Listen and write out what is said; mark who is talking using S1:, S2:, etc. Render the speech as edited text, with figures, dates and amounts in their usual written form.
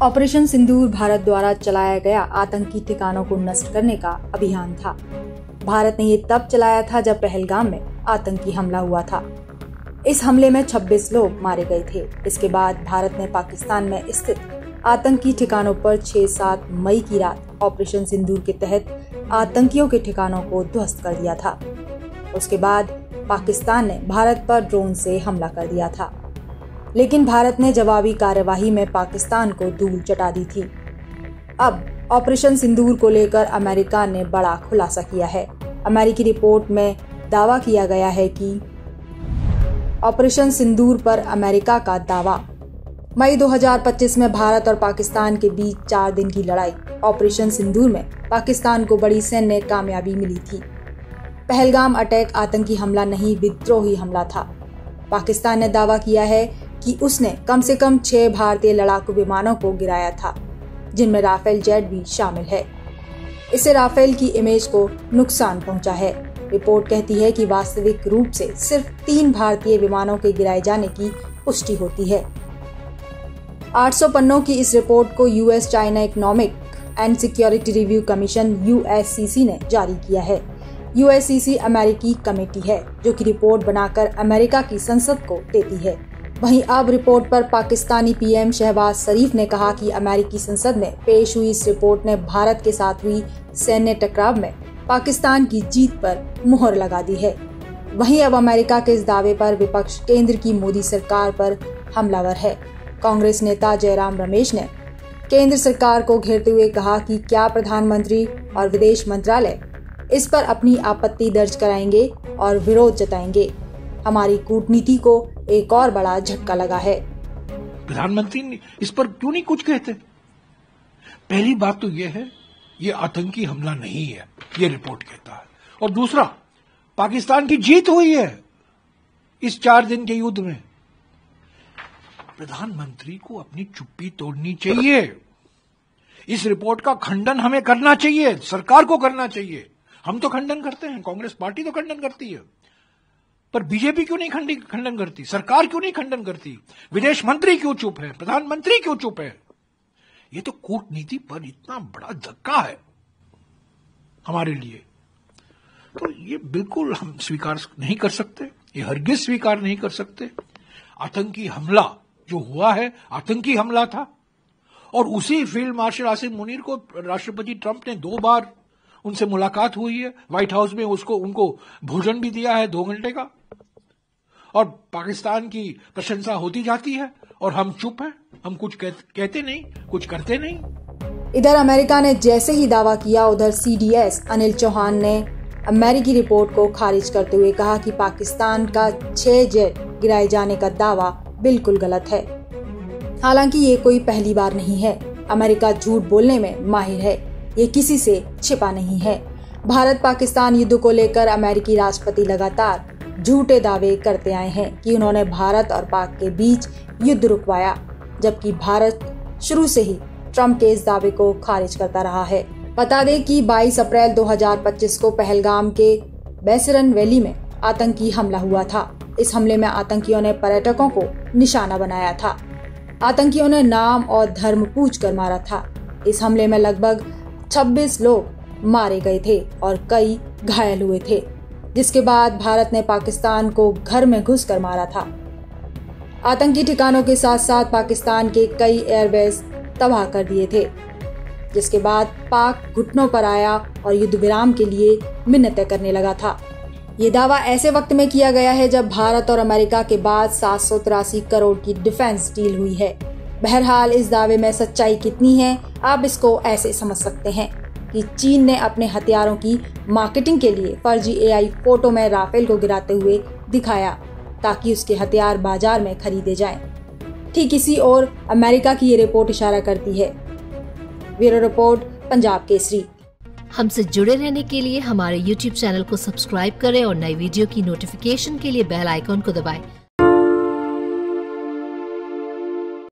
S1: Operation सिंदूर भारत द्वारा चलाया गया आतंकी ठिकानों को नष्ट करने का अभियान था। भारत ने ये तब चलाया था जब पहलगाम में आतंकी हमला हुआ था। इस हमले में 26 लोग मारे गए थे। इसके बाद भारत ने पाकिस्तान में स्थित आतंकी ठिकानों पर 6-7 मई की रात ऑपरेशन सिंदूर के तहत आतंकियों के ठिकानों को ध्वस्त कर दिया था। उसके बाद पाकिस्तान ने भारत पर ड्रोन से हमला कर दिया था, लेकिन भारत ने जवाबी कार्यवाही में पाकिस्तान को धूल चटा दी थी। अब ऑपरेशन सिंदूर को लेकर अमेरिका ने बड़ा खुलासा किया है। अमेरिकी रिपोर्ट में दावा किया गया है कि ऑपरेशन सिंदूर पर अमेरिका का दावा। मई 2025 में भारत और पाकिस्तान के बीच 4 दिन की लड़ाई ऑपरेशन सिंदूर में पाकिस्तान को बड़ी सैन्य कामयाबी मिली थी। पहलगाम अटैक आतंकी हमला नहीं, विद्रोही हमला था। पाकिस्तान ने दावा किया है कि उसने कम से कम 6 भारतीय लड़ाकू विमानों को गिराया था, जिनमें राफेल जेट भी शामिल है। इससे राफेल की इमेज को नुकसान पहुंचा है। रिपोर्ट कहती है कि वास्तविक रूप से सिर्फ 3 भारतीय विमानों के गिराए जाने की पुष्टि होती है। 800 पन्नों की इस रिपोर्ट को US China economic and security review commission USCC ने जारी किया है। USCC अमेरिकी कमेटी है जो कि रिपोर्ट बनाकर अमेरिका की संसद को देती है। वहीं अब रिपोर्ट पर पाकिस्तानी PM शहबाज शरीफ ने कहा कि अमेरिकी संसद में पेश हुई इस रिपोर्ट ने भारत के साथ हुई सैन्य टकराव में पाकिस्तान की जीत पर मुहर लगा दी है। वहीं अब अमेरिका के इस दावे पर विपक्ष केंद्र की मोदी सरकार पर हमलावर है। कांग्रेस नेता जयराम रमेश ने केंद्र सरकार को घेरते हुए कहा कि क्या प्रधानमंत्री और विदेश मंत्रालय इस पर अपनी आपत्ति दर्ज कराएंगे और विरोध जताएंगे। हमारी कूटनीति को एक और बड़ा झटका लगा है।
S2: प्रधानमंत्री इस पर क्यों नहीं कुछ कहते? पहली बात तो यह है, ये आतंकी हमला नहीं है, ये रिपोर्ट कहता है। और दूसरा, पाकिस्तान की जीत हुई है इस 4 दिन के युद्ध में। प्रधानमंत्री को अपनी चुप्पी तोड़नी चाहिए। इस रिपोर्ट का खंडन हमें करना चाहिए, सरकार को करना चाहिए। हम तो खंडन करते हैं, कांग्रेस पार्टी तो खंडन करती है, पर बीजेपी क्यों नहीं खंडन करती? सरकार क्यों नहीं खंडन करती? विदेश मंत्री क्यों चुप है? प्रधानमंत्री क्यों चुप है? ये तो कूटनीति पर इतना बड़ा धक्का है हमारे लिए। तो ये बिल्कुल हम स्वीकार नहीं कर सकते, ये हरगिज स्वीकार नहीं कर सकते। आतंकी हमला जो हुआ है, आतंकी हमला था। और उसी फील्ड मार्शल आसिम मुनीर को राष्ट्रपति ट्रंप ने 2 बार उनसे मुलाकात हुई है, व्हाइट हाउस में उनको भोजन भी दिया है 2 घंटे का। और पाकिस्तान की प्रशंसा होती जाती है और हम चुप हैं, हम कुछ कहते नहीं, कुछ करते नहीं।
S1: इधर अमेरिका ने जैसे ही दावा किया, उधर CDS अनिल चौहान ने अमेरिकी रिपोर्ट को खारिज करते हुए कहा कि पाकिस्तान का 6 जेट गिराए जाने का दावा बिल्कुल गलत है। हालांकि ये कोई पहली बार नहीं है। अमेरिका झूठ बोलने में माहिर है, ये किसी से छिपा नहीं है। भारत पाकिस्तान युद्ध को लेकर अमेरिकी राष्ट्रपति लगातार झूठे दावे करते आए हैं कि उन्होंने भारत और पाक के बीच युद्ध रुकवाया, जबकि भारत शुरू से ही ट्रंप के इस दावे को खारिज करता रहा है। बता दें कि 22 अप्रैल 2025 को पहलगाम के बैसरन वैली में आतंकी हमला हुआ था। इस हमले में आतंकियों ने पर्यटकों को निशाना बनाया था। आतंकियों ने नाम और धर्म पूछकर मारा था। इस हमले में लगभग 26 लोग मारे गए थे और कई घायल हुए थे, जिसके बाद भारत ने पाकिस्तान को घर में घुसकर मारा था। आतंकी ठिकानों के साथ साथ पाकिस्तान के कई एयरबेस तबाह कर दिए थे, जिसके बाद पाक घुटनों पर आया और युद्ध विराम के लिए मिन्नतें करने लगा था। ये दावा ऐसे वक्त में किया गया है जब भारत और अमेरिका के बाद 783 करोड़ की डिफेंस डील हुई है। बहरहाल इस दावे में सच्चाई कितनी है, आप इसको ऐसे समझ सकते हैं कि चीन ने अपने हथियारों की मार्केटिंग के लिए फर्जी AI फोटो में राफेल को गिराते हुए दिखाया ताकि उसके हथियार बाजार में खरीदे जाएं। ठीक इसी ओर अमेरिका की ये रिपोर्ट इशारा करती है। Bureau report, Punjab Kesari.
S3: हमसे जुड़े रहने के लिए हमारे YouTube चैनल को सब्सक्राइब करें और नई वीडियो की नोटिफिकेशन के लिए बेल आइकॉन को दबाएं।